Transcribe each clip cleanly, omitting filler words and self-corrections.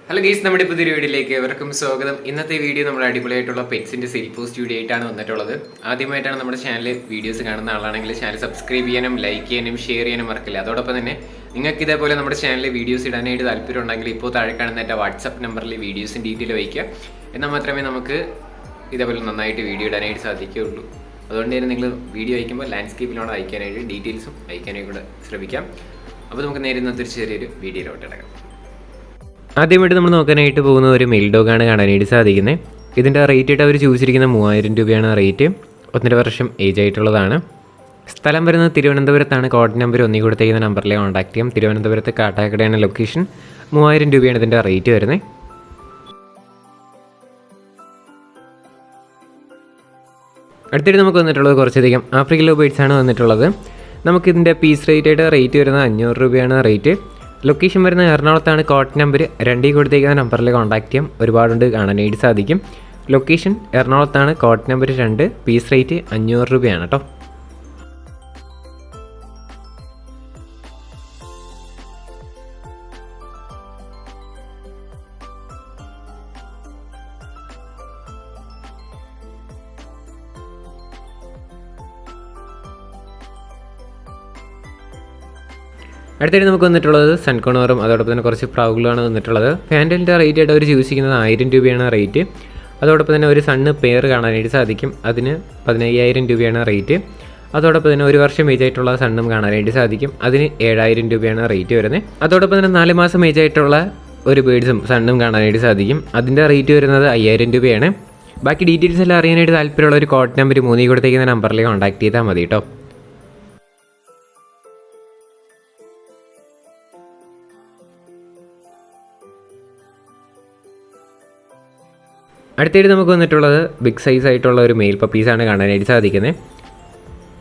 Hello guys, നമ്മുടെ പുതിയൊരു വീഡിയോയിലേക്ക് എവർക്കും സ്വാഗതം. ഇന്നത്തെ വീഡിയോ നമ്മുടെ അടിപൊളിയായിട്ടുള്ള പെറ്റ്സിൻ്റെ സെയിൽ പോസ്റ്റ് വീഡിയോ ആയിട്ടാണ് വന്നിട്ടുള്ളത്. ആദ്യമായിട്ടാണ് നമ്മുടെ ചാനൽ വീഡിയോസ് കാണുന്ന ആളാണെങ്കിൽ ചാനൽ സബ്സ്ക്രൈബ് ചെയ്യാനും ലൈക്ക് ചെയ്യാനും ഷെയർ ചെയ്യാനും മറക്കില്ല. അതോടൊപ്പം തന്നെ നിങ്ങൾക്ക് ഇതേപോലെ നമ്മുടെ ചാനലിൽ വീഡിയോസ് ഇടാനായിട്ട് താല്പര്യം ഉണ്ടെങ്കിൽ ഇപ്പോൾ താഴെ കാണുന്ന എൻ്റെ വാട്സപ്പ് നമ്പറിൽ വീഡിയോസിൻ്റെ ഡീറ്റെയിൽ വയ്ക്കുക. എന്നാൽ മാത്രമേ നമുക്ക് ഇതേപോലെ നന്നായിട്ട് വീഡിയോ ഇടാനായിട്ട് സാധിക്കുകയുള്ളൂ. അതുകൊണ്ട് തന്നെ നിങ്ങൾ വീഡിയോ അയക്കുമ്പോൾ ലാൻഡ്സ്കേപ്പിലാണ് അയക്കാനായിട്ട് ഡീറ്റെയിൽസും അയക്കാനായിട്ട് കൂടെ ശ്രമിക്കാം. അപ്പോൾ നമുക്ക് നേരെ ഇന്നത്തെ ചെറിയൊരു വീഡിയോയിലോട്ട് ഇടക്കാം. ആദ്യമായിട്ട് നമ്മൾ നോക്കാനായിട്ട് പോകുന്ന ഒരു മെയിൽ ഡോഗാണ് കാണാനായിട്ട് സാധിക്കുന്നത്. ഇതിൻ്റെ റേറ്റ് ആയിട്ട് അവർ ചോദിച്ചിരിക്കുന്ന 3000 രൂപയാണ് റേറ്റ്. 1.5 വർഷം ഏജ് ആയിട്ടുള്ളതാണ്. സ്ഥലം വരുന്നത് തിരുവനന്തപുരത്താണ്. കോഡ് നമ്പർ ഒന്നി കൊടുത്തേക്കുന്ന നമ്പറിൽ കോൺടാക്ട് ചെയ്യാം. തിരുവനന്തപുരത്ത് കാട്ടാക്കടയാണ് ലൊക്കേഷൻ. 3000 രൂപയാണ് ഇതിൻ്റെ റേറ്റ് വരുന്നത്. അടുത്തിട്ട് നമുക്ക് വന്നിട്ടുള്ളത് കുറച്ചധികം ആഫ്രിക്കൻ ലവ് ബേർഡ്സ് ആണ് വന്നിട്ടുള്ളത്. നമുക്കിതിൻ്റെ പീസ് റേറ്റ് ആയിട്ട് റേറ്റ് വരുന്നത് 500 രൂപയാണ് റേറ്റ്. ലൊക്കേഷൻ വരുന്ന എറണാകുളത്താണ്. കോഡ് നമ്പർ 2 കൊടുത്തേക്കുന്ന നമ്പറിൽ കോൺടാക്ട് ചെയ്യാം. ഒരുപാടുണ്ട്, കാണാനായിട്ട് സാധിക്കും. ലൊക്കേഷൻ എറണാകുളത്താണ്. Code number 2. പീസ് റേറ്റ് 500 രൂപയാണ് കേട്ടോ. അടുത്തായിട്ട് നമുക്ക് വന്നിട്ടുള്ളത് സൺകോണറും അതോടൊപ്പം തന്നെ കുറച്ച് പ്രാവുകളാണ് വന്നിട്ടുള്ളത്. ഫാൻഡലിൻ്റെ റേറ്റ് ആയിട്ട് അവർ ചൂസ് ചെയ്യുന്നത് 1000 രൂപയാണ് റേറ്റ്. അതോടൊപ്പം തന്നെ ഒരു സണ്ണ് പെയർ കാണാനായിട്ട് സാധിക്കും. അതിന് 15000 രൂപയാണ് റേറ്റ്. അതോടൊപ്പം തന്നെ 1 വർഷം ഏജ് ആയിട്ടുള്ള സണ്ണും കാണാനായിട്ട് സാധിക്കും. അതിന് 7000 രൂപയാണ് റേറ്റ് വരുന്നത്. അതോടൊപ്പം തന്നെ 4 മാസം ഏജ് ആയിട്ടുള്ള ഒരു ബേഡ്സും സണ്ണും കാണാനായിട്ട് സാധിക്കും. അതിൻ്റെ റേറ്റ് വരുന്നത് 5000 രൂപയാണ്. ബാക്കി ഡീറ്റെയിൽസ് എല്ലാം അറിയാനായിട്ട് താല്പര്യമുള്ള ഒരു കോഡ് നമ്പർ 3 കൊടുത്തേക്കുന്ന നമ്പറിൽ കോൺടാക്ട് ചെയ്താൽ മതി കേട്ടോ. അടുത്തായിട്ട് നമുക്ക് വന്നിട്ടുള്ളത് ബിഗ് സൈസ് ആയിട്ടുള്ള ഒരു മെയിൽ പപ്പീസാണ് കാണാനായിട്ട് സാധിക്കുന്നത്.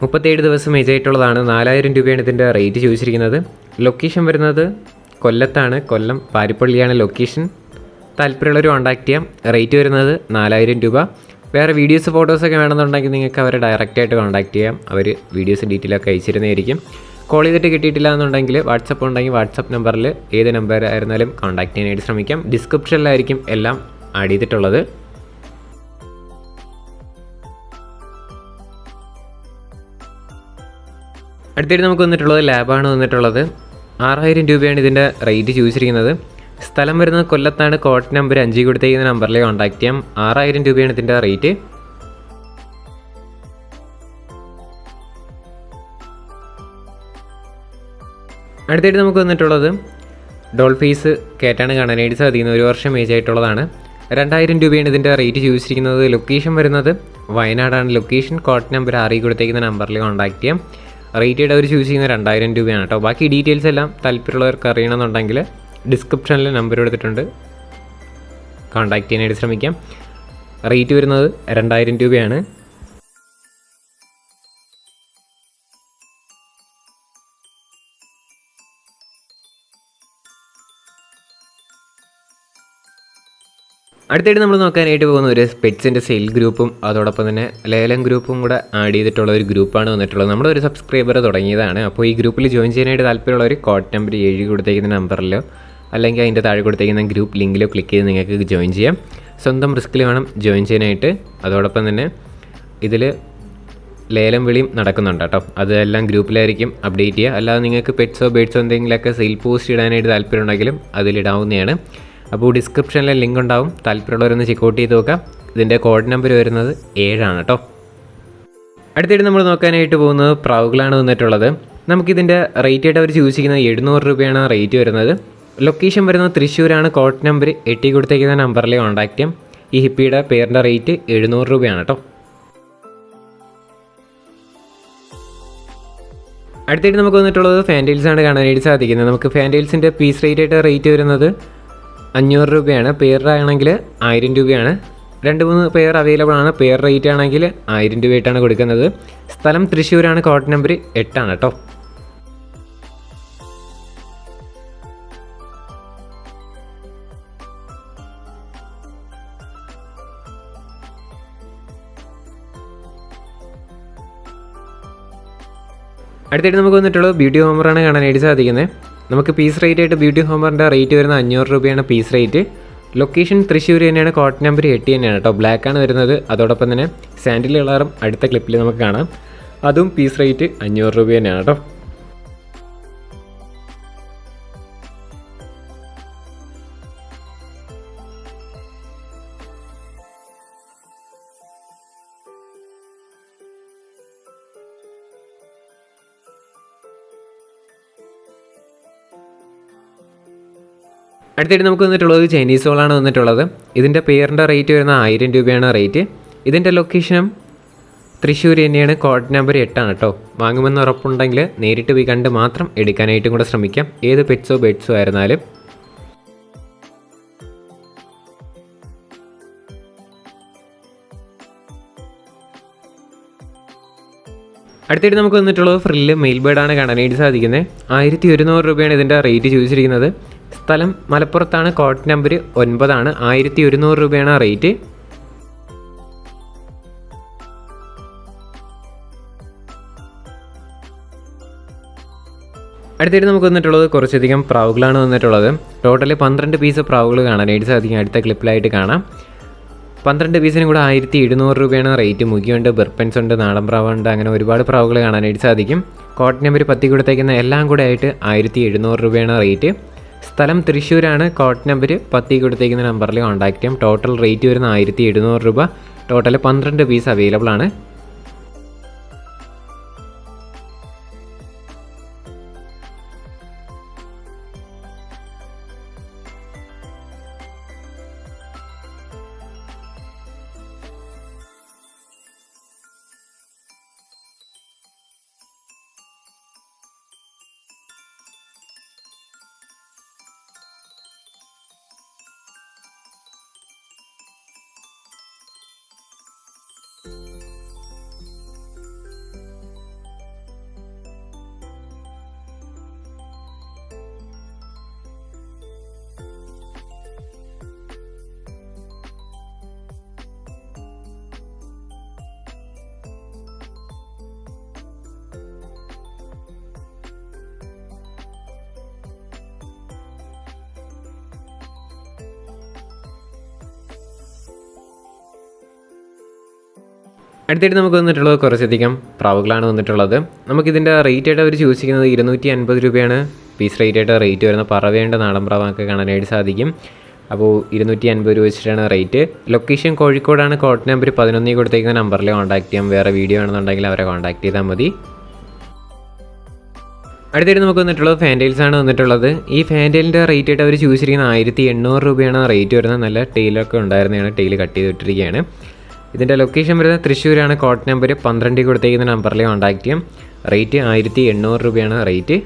37 ദിവസം ഏജ് ആയിട്ടുള്ളതാണ്. 4000 രൂപയാണ് ഇതിൻ്റെ റേറ്റ് ചോദിച്ചിരിക്കുന്നത്. ലൊക്കേഷൻ വരുന്നത് കൊല്ലത്താണ്. കൊല്ലം പാരിപ്പള്ളിയാണ് ലൊക്കേഷൻ. താല്പര്യമുള്ളവർ കോൺടാക്ട് ചെയ്യാം. റേറ്റ് വരുന്നത് 4000 രൂപ. വേറെ വീഡിയോസ് ഫോട്ടോസൊക്കെ വേണമെന്നുണ്ടെങ്കിൽ നിങ്ങൾക്ക് അവരെ ഡയറക്റ്റായിട്ട് കോൺടാക്ട് ചെയ്യാം. അവർ വീഡിയോസ് ഡീറ്റെയിലൊക്കെ അയച്ചിരുന്നതായിരിക്കും. കോൾ ചെയ്തിട്ട് കിട്ടിയിട്ടില്ല എന്നുണ്ടെങ്കിൽ വാട്സപ്പ് ഉണ്ടെങ്കിൽ വാട്സപ്പ് നമ്പറിൽ ഏത് നമ്പർ ആയിരുന്നാലും കോൺടാക്ട് ചെയ്യാനായിട്ട് ശ്രമിക്കാം. ഡിസ്ക്രിപ്ഷനിലായിരിക്കും എല്ലാം ആഡ് ചെയ്തിട്ടുള്ളത്. അടുത്തായിട്ട് നമുക്ക് വന്നിട്ടുള്ളത് ലാബാണ് വന്നിട്ടുള്ളത്. 6000 രൂപയാണ് ഇതിൻ്റെ റേറ്റ് ചോദിച്ചിരിക്കുന്നത്. സ്ഥലം വരുന്നത് കൊല്ലത്താണ്. കോഡ് നമ്പർ 5 കൊടുത്തേക്കുന്ന നമ്പറിൽ കോൺടാക്ട് ചെയ്യാം. 6000 രൂപയാണ് ഇതിൻ്റെ റേറ്റ്. അടുത്തായിട്ട് നമുക്ക് വന്നിട്ടുള്ളത് ഡോൾഫീസ് കേറ്റാണ് കാണാനായിട്ട് സാധിക്കുന്നത്. 1 വർഷം ഏജ് ആയിട്ടുള്ളതാണ്. 2000 രൂപയാണ് ഇതിൻ്റെ റേറ്റ് ചോദിച്ചിരിക്കുന്നത്. ലൊക്കേഷൻ വരുന്നത് വയനാടാണ് ലൊക്കേഷൻ. കോഡ് നമ്പർ 6 കൊടുത്തേക്കുന്ന നമ്പറിൽ കോൺടാക്ട് ചെയ്യാം. റേറ്റ് ആയിട്ട് അവർ ചൂസ് ചെയ്യുന്ന 2000 രൂപയാണ് കേട്ടോ. ബാക്കി ഡീറ്റെയിൽസ് എല്ലാം താല്പര്യമുള്ളവർക്ക് അറിയണമെന്നുണ്ടെങ്കിൽ ഡിസ്ക്രിപ്ഷനിൽ നമ്പർ കൊടുത്തിട്ടുണ്ട്, കോൺടാക്ട് ചെയ്യാനായിട്ട് ശ്രമിക്കാം. റേറ്റ് വരുന്നത് 2000 രൂപയാണ്. അടുത്തായിട്ട് നമ്മൾ നോക്കാനായിട്ട് പോകുന്ന ഒരു പെറ്റ്സിൻ്റെ സെയിൽ ഗ്രൂപ്പും അതോടൊപ്പം തന്നെ ലേലം ഗ്രൂപ്പും കൂടെ ആഡ് ചെയ്തിട്ടുള്ള ഒരു ഗ്രൂപ്പാണ് വന്നിട്ടുള്ളത്. നമ്മുടെ ഒരു സബ്സ്ക്രൈബർ തുടങ്ങിയതാണ്. അപ്പോൾ ഈ ഗ്രൂപ്പിൽ ജോയിൻ ചെയ്യാനായിട്ട് താല്പര്യമുള്ള ഒരു കോഡ് നമ്പർ 7 കൊടുത്തേക്കുന്ന നമ്പറിലോ അല്ലെങ്കിൽ അതിൻ്റെ താഴെ കൊടുത്തേക്കുന്ന ഗ്രൂപ്പ് ലിങ്കിലോ ക്ലിക്ക് ചെയ്ത് നിങ്ങൾക്ക് ജോയിൻ ചെയ്യാം. സ്വന്തം റിസ്കിൽ വേണം ജോയിൻ ചെയ്യാനായിട്ട്. അതോടൊപ്പം തന്നെ ഇതിൽ ലേലം വിളിയും നടക്കുന്നുണ്ട് കേട്ടോ. അതെല്ലാം ഗ്രൂപ്പിലായിരിക്കും അപ്ഡേറ്റ് ചെയ്യുക. അല്ലാതെ നിങ്ങൾക്ക് പെറ്റ്സോ ബേഡ്സോ എന്തെങ്കിലുമൊക്കെ സെയിൽ പോസ്റ്റ് ഇടാനായിട്ട് താല്പര്യമുണ്ടെങ്കിലും അതിലിടാവുന്നതാണ്. അപ്പോൾ ഡിസ്ക്രിപ്ഷനിൽ ലിങ്ക് ഉണ്ടാവും. താല്പര്യമുള്ളവരൊന്ന് ചെക്കൗട്ട് ചെയ്ത് നോക്കാം. ഇതിൻ്റെ കോഡ് നമ്പർ വരുന്നത് 7 കേട്ടോ. അടുത്തായിട്ട് നമ്മൾ നോക്കാനായിട്ട് പോകുന്നത് പ്രാവുകളാണ് വന്നിട്ടുള്ളത്. നമുക്കിതിൻ്റെ റേറ്റ് ആയിട്ട് അവർ ചൂസ് ചെയ്യുന്നത് 700 രൂപയാണ് റേറ്റ് വരുന്നത്. ലൊക്കേഷൻ വരുന്നത് തൃശ്ശൂരാണ്. കോഡ് നമ്പർ 8 കൊടുത്തേക്കുന്ന നമ്പറിൽ കോൺടാക്ട് ചെയ്യാം. ഈ ഹിപ്പിയുടെ പേരിൻ്റെ റേറ്റ് 700 രൂപയാണ് കേട്ടോ. അടുത്തായിട്ട് നമുക്ക് വന്നിട്ടുള്ളത് ഫാൻറ്റെയിൽസാണ് കാണാനായിട്ട് സാധിക്കുന്നത്. നമുക്ക് ഫാൻറ്റെയിൽസിൻ്റെ പീസ് റേറ്റ് ആയിട്ട് റേറ്റ് വരുന്നത് 500 രൂപയാണ്. പെയറാണെങ്കിൽ 1000 രൂപയാണ്. 2-3 പെയർ അവൈലബിൾ ആണ്. പെയർ റേറ്റ് ആണെങ്കിൽ 1000 രൂപയായിട്ടാണ് കൊടുക്കുന്നത്. സ്ഥലം തൃശ്ശൂരാണ്. കോഡ് നമ്പർ 8 കേട്ടോ. അടുത്തായിട്ട് നമുക്ക് വന്നിട്ടുള്ളത് ബ്യൂട്ടി ഹോമറാണ് കാണാനായിട്ട് സാധിക്കുന്നത്. നമുക്ക് പീസ് റേറ്റ് ആയിട്ട് ബ്യൂട്ടി ഹോമറിൻ്റെ റേറ്റ് വരുന്നത് 500 രൂപയാണ് പീസ് റേറ്റ്. ലൊക്കേഷൻ തൃശ്ശൂർ തന്നെയാണ്, കോട്ട് നമ്പർ 8 തന്നെയാണ് കേട്ടോ. ബ്ലാക്കാണ് വരുന്നത്. അതോടൊപ്പം തന്നെ സാൻഡിൽ കളറും അടുത്ത ക്ലിപ്പിൽ നമുക്ക് കാണാം. അതും പീസ് റേറ്റ് 500 രൂപ തന്നെയാണ് കേട്ടോ. അടുത്തായിട്ട് നമുക്ക് വന്നിട്ടുള്ളത് ചൈനീസ് വോളാണ് വന്നിട്ടുള്ളത്. ഇതിൻ്റെ പെയറിൻ്റെ റേറ്റ് വരുന്നത് 1000 രൂപയാണ് റേറ്റ്. ഇതിൻ്റെ ലൊക്കേഷനും തൃശ്ശൂർ തന്നെയാണ്, കോഡ് നമ്പർ 8 ആണ് കേട്ടോ. വാങ്ങുമെന്ന് ഉറപ്പുണ്ടെങ്കിൽ നേരിട്ട് പോയി കണ്ട് മാത്രം എടുക്കാനായിട്ടും കൂടെ ശ്രമിക്കാം, ഏത് പെറ്റ്സോ ബെഡ്സോ ആയിരുന്നാലും. അടുത്തായിട്ട് നമുക്ക് വന്നിട്ടുള്ളത് ഫ്രില്ല് മെയിൽ ബേർഡാണ് കാണാനായിട്ട് സാധിക്കുന്നത്. 1100 രൂപയാണ് ഇതിൻ്റെ റേറ്റ് ചോദിച്ചിരിക്കുന്നത്. സ്ഥലം മലപ്പുറത്താണ്, കോഡ് നമ്പർ 9 ആണ്. 1100 രൂപയാണ് റേറ്റ്. അടുത്തായിട്ട് നമുക്ക് വന്നിട്ടുള്ളത് കുറച്ചധികം പ്രാവുകളാണ് വന്നിട്ടുള്ളത്. ടോട്ടൽ 12 പീസ് പ്രാവുകൾ കാണാനായിട്ട് സാധിക്കും. അടുത്ത ക്ലിപ്പിലായിട്ട് കാണാം. 12 പീസിനും കൂടെ 1700 രൂപയാണ് റേറ്റ്. മുഖ്യമുണ്ട്, ബെർപ്പൻസ് ഉണ്ട്, നാടൻ പ്രാവുണ്ട്, അങ്ങനെ ഒരുപാട് പ്രാവുകൾ കാണാനായിട്ട് സാധിക്കും. കോഡ് നമ്പർ 10 കൊടുത്തേക്കുന്ന എല്ലാം കൂടെ ആയിട്ട് 1700 രൂപയാണ് റേറ്റ്. സ്ഥലം തൃശ്ശൂരാണ്. കോഡ് നമ്പർ 10 കൊടുത്തേക്കുന്ന നമ്പറിൽ കോൺടാക്ട് ചെയ്യാം. ടോട്ടൽ റേറ്റ് വരുന്ന 1700 രൂപ. ടോട്ടൽ 12 പീസ് അവൈലബിൾ ആണ്. അടുത്തായിട്ട് നമുക്ക് വന്നിട്ടുള്ളത് കുറച്ചധികം പ്രാവുകളാണ് വന്നിട്ടുള്ളത്. നമുക്കിതിൻ്റെ റേറ്റ് ആയിട്ട് അവർ ചൂസ് ചെയ്യുന്നത് 250 രൂപയാണ് പീസ് റേറ്റ് ആയിട്ട് റേറ്റ് വരുന്നത്. പറവേണ്ട നാടൻ പ്രാവൊക്കെ കാണാനായിട്ട് സാധിക്കും. അപ്പോൾ 250 രൂപ വെച്ചിട്ടാണ് റേറ്റ്. ലൊക്കേഷൻ കോഴിക്കോടാണ്. കോഡ് നമ്പർ 11 കൊടുത്തേക്കുന്ന നമ്പറിൽ കോൺടാക്ട് ചെയ്യാം. വേറെ വീഡിയോ ആണെന്നുണ്ടെങ്കിൽ അവരെ കോൺടാക്ട് ചെയ്താൽ മതി. അടുത്തായിട്ട് നമുക്ക് വന്നിട്ടുള്ളത് ഫാൻറ്റെയിൽസ് ആണ് വന്നിട്ടുള്ളത്. ഈ ഫാൻറ്റെയിലിൻ്റെ റേറ്റ് ആയിട്ട് അവർ ചൂസ് ചെയ്യുന്നത് 1800 രൂപയാണ് റേറ്റ് വരുന്നത്. നല്ല ടെയിലൊക്കെ ഉണ്ടായിരുന്നതാണ്, ടെയിൽ കട്ട് ചെയ്തിട്ടിരിക്കുകയാണ്. ഇതിൻ്റെ ലൊക്കേഷൻ വരുന്നത് തൃശ്ശൂരാണ്. കോഡ് നമ്പർ 12 കൊടുത്തേക്കുന്ന നമ്പറിൽ കോൺടാക്ട് ചെയ്യാം. റേറ്റ് 1800 രൂപയാണ് റേറ്റ്.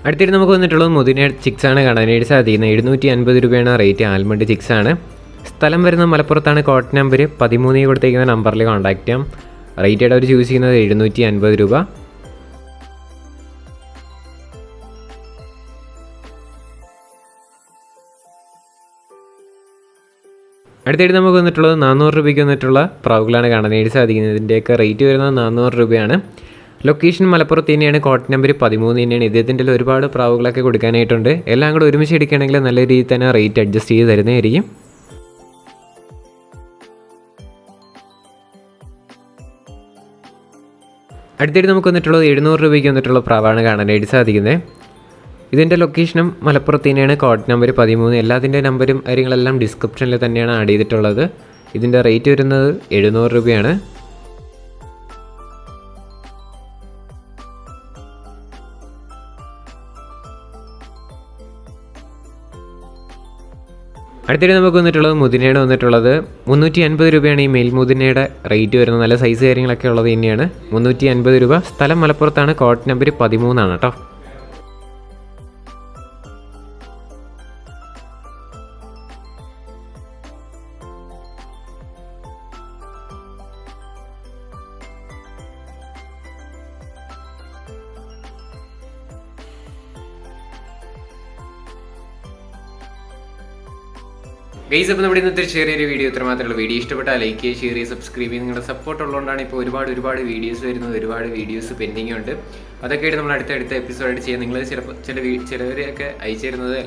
അടുത്തിട്ട് നമുക്ക് വന്നിട്ടുള്ളത് മുതിന ചിക്സാണ് കാണാനായിട്ട് സാധിക്കുന്നത്. 750 രൂപയാണ് റേറ്റ്. ആൽമണ്ട് ചിക്സാണ്. സ്ഥലം വരുന്നത് മലപ്പുറത്താണ്. കോഡ് നമ്പർ 13 കൊടുത്തേക്കുന്ന നമ്പറിൽ കോൺടാക്ട് ചെയ്യാം. റേറ്റ് ആയിട്ട് അവർ ചൂസ് ചെയ്യുന്നത് 750 രൂപ. അടുത്തായിട്ട് നമുക്ക് വന്നിട്ടുള്ളത് 400 രൂപയ്ക്ക് വന്നിട്ടുള്ള പ്രാവുകളാണ് കാണാനായിട്ട് സാധിക്കുന്നത്. ഇതിൻ്റെയൊക്കെ റേറ്റ് വരുന്നത് 400 രൂപയാണ്. ലൊക്കേഷൻ മലപ്പുറത്ത് തന്നെയാണ്. കോഡ് നമ്പർ 13 തന്നെയാണ്. ഇദ്ദേഹത്തിൻ്റെ ഒരുപാട് പ്രാവുകളൊക്കെ കൊടുക്കാനായിട്ടുണ്ട്. എല്ലാം കൂടെ ഒരുമിച്ച് എടുക്കുകയാണെങ്കിൽ നല്ല രീതിയിൽ തന്നെ റേറ്റ് അഡ്ജസ്റ്റ് ചെയ്ത് തരുന്നതായിരിക്കും. അടുത്തായിട്ട് നമുക്ക് വന്നിട്ടുള്ളത് 700 രൂപയ്ക്ക് വന്നിട്ടുള്ള പ്രാവാണ് കാണാനായിട്ട് സാധിക്കുന്നത്. ഇതിൻ്റെ ലൊക്കേഷനും മലപ്പുറത്ത് തന്നെയാണ്. Code number 13. എല്ലാത്തിൻ്റെ നമ്പരും കാര്യങ്ങളെല്ലാം ഡിസ്ക്രിപ്ഷനിൽ തന്നെയാണ് ആഡ് ചെയ്തിട്ടുള്ളത്. ഇതിൻ്റെ റേറ്റ് വരുന്നത് 700 രൂപയാണ്. അടുത്തിടെ നമുക്ക് വന്നിട്ടുള്ളത് മുതിനയാണ് വന്നിട്ടുള്ളത്. 350 രൂപയാണ് ഈ മെയിൽ മുതിനയുടെ റേറ്റ് വരുന്നത്. നല്ല സൈസ് കാര്യങ്ങളൊക്കെ ഉള്ളത് തന്നെയാണ്. 350 രൂപ. സ്ഥലം മലപ്പുറത്താണ്. കോഡ് നമ്പർ 13 ആണ് കേട്ടോ. ഗൈസ്, അപ്പോൾ നമ്മുടെ ഇന്നത്തെ ചെറിയൊരു വീഡിയോ ഇത്ര മാത്രമേ ഉള്ളൂ. വീഡിയോ ഇഷ്ടപ്പെട്ടാൽ ലൈക്ക് ചെയ്യുക, ഷെയർ ചെയ്യുക, സബ്സ്ക്രൈബ് ചെയ്യുക. നിങ്ങളുടെ സപ്പോർട്ട് ഉള്ളതുകൊണ്ടാണ് ഇപ്പോൾ ഒരുപാട് വീഡിയോസ് വരുന്നത്. ഒരുപാട് വീഡിയോസ് പെൻഡിങ് ഉണ്ട്. അതൊക്കെയായിട്ട് നമ്മൾ അടുത്ത എപ്പിസോഡായിട്ട് ചെയ്യാം. നിങ്ങൾ ചിലപ്പോൾ ചിലവരെയൊക്കെ അയച്ചു തരുന്നത്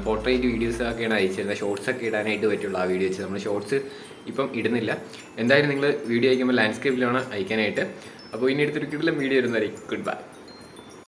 പോർട്രേറ്റ് വീഡിയോസ് ഒക്കെയാണ് അയച്ചു തരുന്നത്. ഷോർട്സ് ഒക്കെ ഇടാനായിട്ട് പറ്റുള്ളൂ. ആ വീഡിയോ വെച്ച് നമ്മൾ ഷോർട്സ് ഇപ്പം ഇടുന്നില്ല. എന്തായാലും നിങ്ങൾ വീഡിയോ അയക്കുമ്പോൾ ലാൻഡ്സ്കേപ്പിലാണ് അയക്കാനായിട്ട്. അപ്പോൾ ഇനി അടുത്തൊരു കിടിലം വീഡിയോ വരുന്നതായിരിക്കും. Good bye.